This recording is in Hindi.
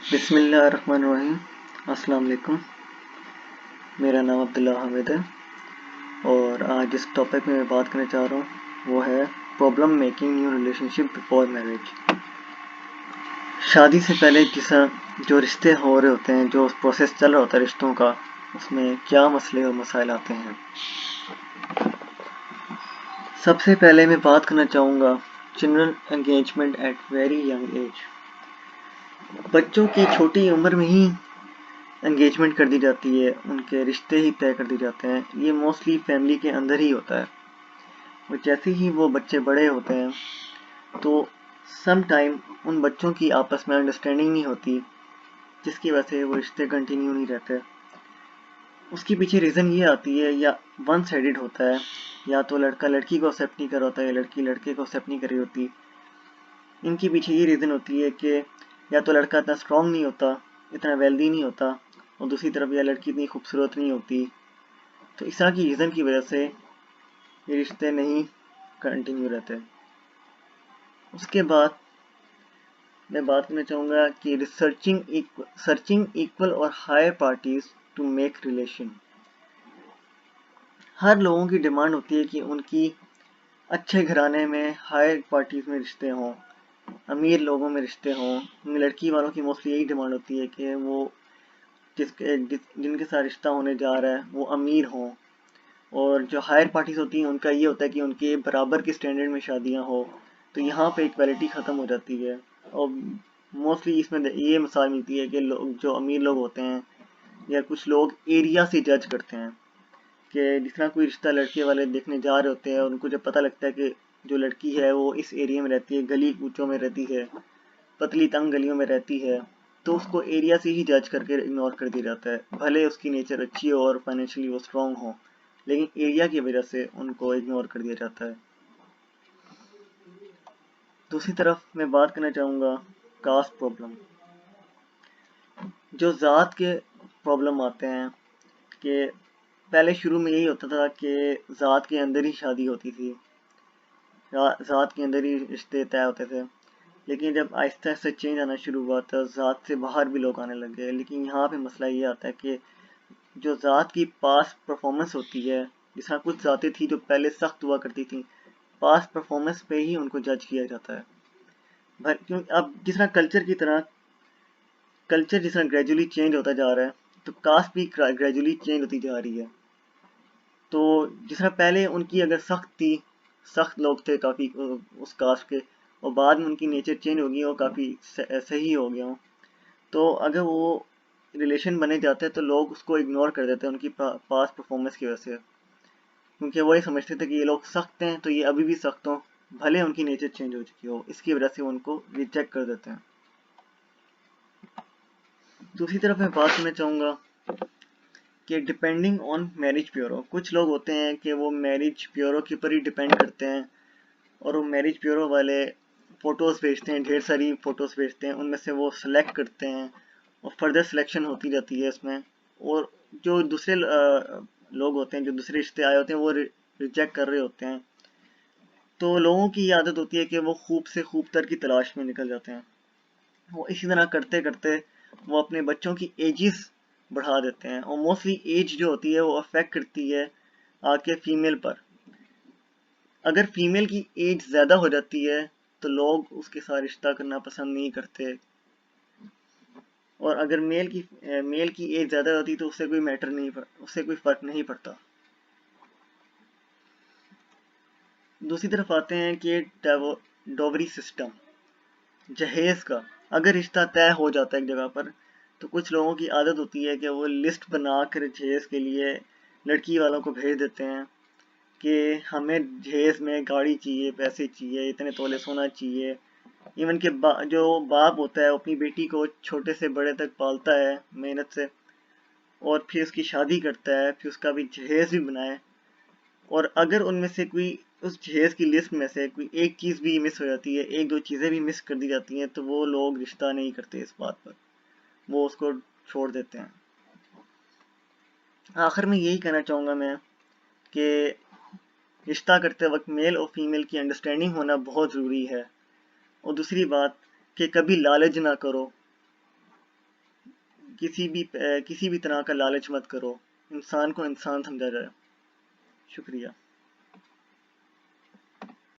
बिस्मिल्लाहिर्रहमानिर्रहीम। अस्सलाम वालेकुम। मेरा नाम अब्दुल्ला हामिद है और आज जिस टॉपिक में मैं बात करना चाह रहा हूँ वो है problem making new relationship before marriage. शादी से पहले जो रिश्ते हो रहे होते हैं, जो प्रोसेस चल रहा होता है रिश्तों का, उसमें क्या मसले और मसाइल आते हैं। सबसे पहले मैं बात करना चाहूँगा children engagement at very young age. बच्चों की छोटी उम्र में ही एंगेजमेंट कर दी जाती है, उनके रिश्ते ही तय कर दिए जाते हैं। ये मोस्टली फैमिली के अंदर ही होता है और जैसे ही वो बच्चे बड़े होते हैं तो सम टाइम उन बच्चों की आपस में अंडरस्टैंडिंग नहीं होती, जिसकी वजह से वो रिश्ते कंटिन्यू नहीं रहते। उसके पीछे रीज़न ये आती है, या वन साइडेड होता है, या तो लड़का लड़की को एक्सेप्ट नहीं कर रहा होता है या लड़की लड़के को एक्सेप्ट नहीं कर रही होती। इनके पीछे ये रीज़न होती है कि या तो लड़का इतना स्ट्रॉन्ग नहीं होता, इतना वेल्दी नहीं होता, और दूसरी तरफ या लड़की इतनी खूबसूरत नहीं होती। तो इस तरह की रीज़न की वजह से ये रिश्ते नहीं कंटिन्यू रहते। उसके बाद मैं बात करना चाहूँगा कि सर्चिंग इक्वल और higher parties to make relation. हर लोगों की डिमांड होती है कि उनकी अच्छे घराने में हायर पार्टीज में रिश्ते हों, अमीर लोगों में रिश्ते हों। लड़की वालों की मोस्टली यही डिमांड होती है कि वो जिनके साथ रिश्ता होने जा रहा है वो अमीर हों, और जो हायर पार्टीज होती हैं उनका ये होता है कि उनके बराबर की स्टैंडर्ड में शादियां हो। तो यहाँ पे इक्वालिटी ख़त्म हो जाती है और मोस्टली इसमें ये मिसाल मिलती है कि लोग जो अमीर लोग होते हैं या कुछ लोग एरिया से जज करते हैं कि जिस तरह कोई रिश्ता लड़के वाले देखने जा रहे होते हैं, उनको जब पता लगता है कि जो लड़की है वो इस एरिया में रहती है, गली कूचों में रहती है, पतली तंग गलियों में रहती है, तो उसको एरिया से ही जज करके इग्नोर कर दिया जाता है। भले उसकी नेचर अच्छी हो और फाइनेंशियली वो स्ट्रॉन्ग हो, लेकिन एरिया की वजह से उनको इग्नोर कर दिया जाता है। दूसरी तरफ मैं बात करना चाहूँगा कास्ट प्रॉब्लम। जो ज़ात के प्रॉब्लम आते हैं कि पहले शुरू में यही होता था कि ज़ात के अंदर ही शादी होती थी, ज़ात के अंदर ही रिश्ते तय होते थे। लेकिन जब आहिस्ता आहिस्ता चेंज आना शुरू हुआ तो ज़ात से बाहर भी लोग आने लग गए। लेकिन यहाँ पे मसला ये आता है कि जो ज़ात की पास परफॉर्मेंस होती है, जिस तरह कुछ ज़ातें थी जो पहले सख्त हुआ करती थी, पास परफॉर्मेंस पे ही उनको जज किया जाता है। क्यों अब जिस तरह कल्चर जिस तरह ग्रेजुअली चेंज होता जा रहा है, तो कास्ट भी ग्रेजुअली चेंज होती जा रही है। तो जिस तरह पहले उनकी अगर सख्त लोग थे काफ़ी उस कास्ट के, और बाद में उनकी नेचर चेंज हो गई और काफ़ी सही हो गया हो, तो अगर वो रिलेशन बने जाते हैं तो लोग उसको इग्नोर कर देते हैं उनकी पास परफॉर्मेंस की वजह से, क्योंकि वो ये समझते थे कि ये लोग सख्त हैं तो ये अभी भी सख्त हों, भले उनकी नेचर चेंज हो चुकी हो। इसकी वजह से उनको रिजेक्ट कर देते हैं। दूसरी तरफ मैं बात करना चाहूँगा कि डिपेंडिंग ऑन मैरिज ब्यूरो, कुछ लोग होते हैं कि वो मैरिज ब्यूरो के ऊपर ही डिपेंड करते हैं और वो मैरिज ब्यूरो वाले फ़ोटोज़ भेजते हैं, ढेर सारी फ़ोटोज़ भेजते हैं, उनमें से वो सेलेक्ट करते हैं और फर्दर सिलेक्शन होती जाती है इसमें। और जो दूसरे लोग होते हैं, जो दूसरे रिश्ते आए होते हैं, वो रिजेक्ट कर रहे होते हैं। तो लोगों की ये आदत होती है कि वो खूब से खूबतर की तलाश में निकल जाते हैं। वो इसी तरह करते करते वो अपने बच्चों की एजेस बढ़ा देते हैं, और मोस्टली एज जो होती है वो अफेक्ट करती है आके फीमेल पर। अगर फीमेल की एज ज़्यादा हो जाती है तो लोग उसके साथ रिश्ता करना पसंद नहीं करते, और अगर मेल की एज ज़्यादा होती तो उससे कोई फ़र्क नहीं पड़ता। दूसरी तरफ आते हैं कि डोवरी सिस्टम, जहेज का। अगर रिश्ता तय हो जाता है एक जगह पर, तो कुछ लोगों की आदत होती है कि वो लिस्ट बना कर जहेज के लिए लड़की वालों को भेज देते हैं कि हमें जहेज में गाड़ी चाहिए, पैसे चाहिए, इतने तोले सोना चाहिए। इवन के जो बाप होता है अपनी बेटी को छोटे से बड़े तक पालता है मेहनत से, और फिर उसकी शादी करता है, फिर उसका भी जहेज भी बनाए, और अगर उनमें से कोई उस जहेज की लिस्ट में से कोई एक चीज़ भी मिस हो जाती है, एक दो चीज़ें भी मिस कर दी जाती हैं, तो वो लोग रिश्ता नहीं करते इस बात पर, वो उसको छोड़ देते हैं। आखिर में यही कहना चाहूँगा मैं कि रिश्ता करते वक्त मेल और फीमेल की अंडरस्टैंडिंग होना बहुत ज़रूरी है। और दूसरी बात कि कभी लालच ना करो, किसी भी तरह का लालच मत करो, इंसान को इंसान समझा जाए। शुक्रिया।